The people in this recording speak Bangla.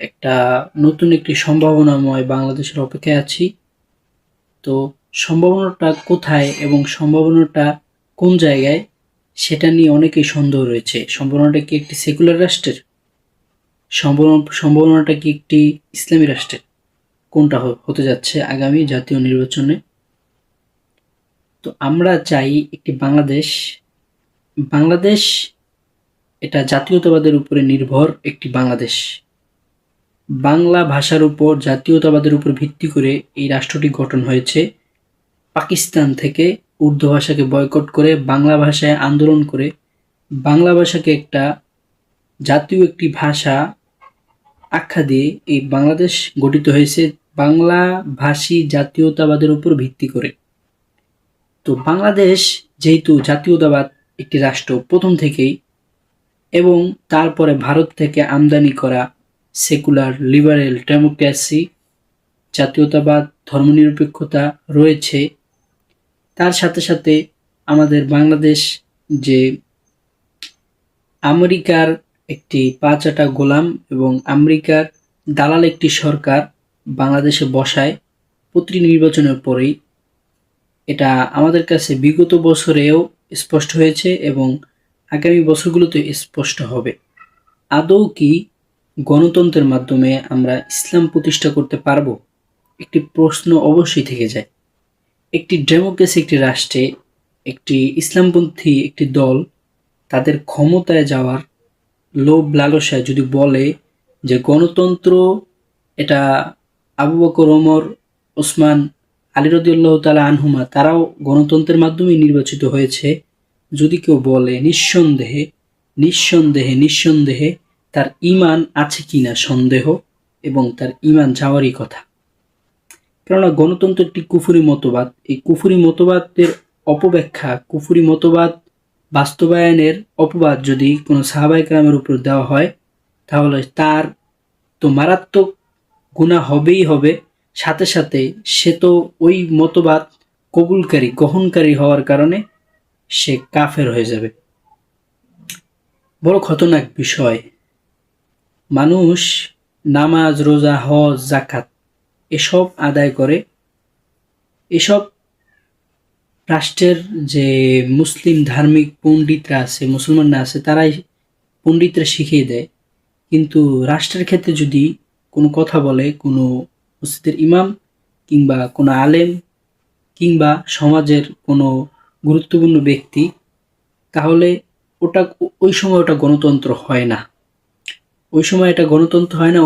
একটা নতুন একটি সম্ভাবনাময় বাংলাদেশের অপেক্ষায় আছি। তো সম্ভাবনাটা কোথায় এবং সম্ভাবনাটা কোন জায়গায় সেটা নিয়ে অনেকেই সন্দেহ রয়েছে। সম্ভাবনাটা কি একটি সেকুলার রাষ্ট্রের? সম্ভাবনাটা কি একটি ইসলামী রাষ্ট্রের? কোনটা হতে যাচ্ছে আগামী জাতীয় নির্বাচনে? তো আমরা চাই একটি বাংলাদেশ এটা জাতীয়তাবাদের উপরে নির্ভর একটি বাংলাদেশ। বাংলা ভাষার উপর জাতীয়তাবাদের উপর ভিত্তি করে এই রাষ্ট্রটি গঠন হয়েছে। পাকিস্তান থেকে উর্দু ভাষাকে বয়কট করে বাংলা ভাষায় আন্দোলন করে বাংলা ভাষাকে একটা জাতীয় একটি ভাষা আখ্যা দিয়ে এই বাংলাদেশ গঠিত হয়েছে বাংলা ভাষী জাতীয়তাবাদের উপর ভিত্তি করে। তো বাংলাদেশ যেহেতু জাতীয়তাবাদ একটি রাষ্ট্র প্রথম থেকেই, এবং তারপরে ভারত থেকে আমদানি করা সেকুলার, লিবারেল, ডেমোক্রেসি, জাতীয়তাবাদ, ধর্মনিরপেক্ষতা রয়েছে, তার সাথে সাথে আমাদের বাংলাদেশ যে আমেরিকার একটি পাঁচাটা গোলাম এবং আমেরিকার দালাল একটি সরকার বাংলাদেশে বসায় প্রতি নির্বাচনের পরেই, এটা আমাদের কাছে বিগত বছরেও স্পষ্ট হয়েছে এবং আগামী বছরগুলোতে স্পষ্ট হবে। আদৌ কি গণতন্ত্রের মাধ্যমে আমরা ইসলাম প্রতিষ্ঠা করতে পারবো? একটি প্রশ্ন অবশ্যই থেকে যায়। একটি ডেমোক্রেসি একটি রাষ্ট্রে একটি ইসলামপন্থী একটি দল তাদের ক্ষমতায় যাওয়ার লোভ লালসায় যদি বলে যে গণতন্ত্র এটা আবু বকর, ওমর, ওসমান, আলী রাদিয়াল্লাহু তাআলা আনহুমা তারাও গণতন্ত্রের মাধ্যমেই নির্বাচিত হয়েছে, যদি কেউ বলে, নিঃসন্দেহে তার ঈমান আছে কিনা সন্দেহ, এবং তার ঈমান যাওয়ারই কথা। কেননা গণতন্ত্র একটি কুফরি মতবাদ। এই কুফরি মতবাদের অপব্যাখ্যা, কুফরি মতবাদ বাস্তবায়নের অপবাদ যদি কোনো সাহাবায়ে কেরামের উপর দেওয়া হয়, তাহলে তার তো মারাত্মক গুনাহ হবেই হবে, সাথে সাথে সে তো ওই মতবাদ গ্রহণকারী হওয়ার কারণে সে কাফের হয়ে যাবে। বড় খতরনাক বিষয়। মানুষ নামাজ, রোজা, হজ, যাকাত এসব আদায় করে, এসব রাষ্ট্রের যে মুসলিম ধার্মিক পণ্ডিতরা আছে, মুসলমানরা আছে, তারাই পণ্ডিতরা শিখিয়ে দেয়। কিন্তু রাষ্ট্রের ক্ষেত্রে যদি কোনো কথা বলে কোনো মসজিদের ইমাম কিংবা কোনো আলেম কিংবা সমাজের কোনো গুরুত্বপূর্ণ ব্যক্তি, তাহলে ওই সময় ওটা গণতন্ত্র হয় না। ওই সময় এটা গণতন্ত্র হয় না।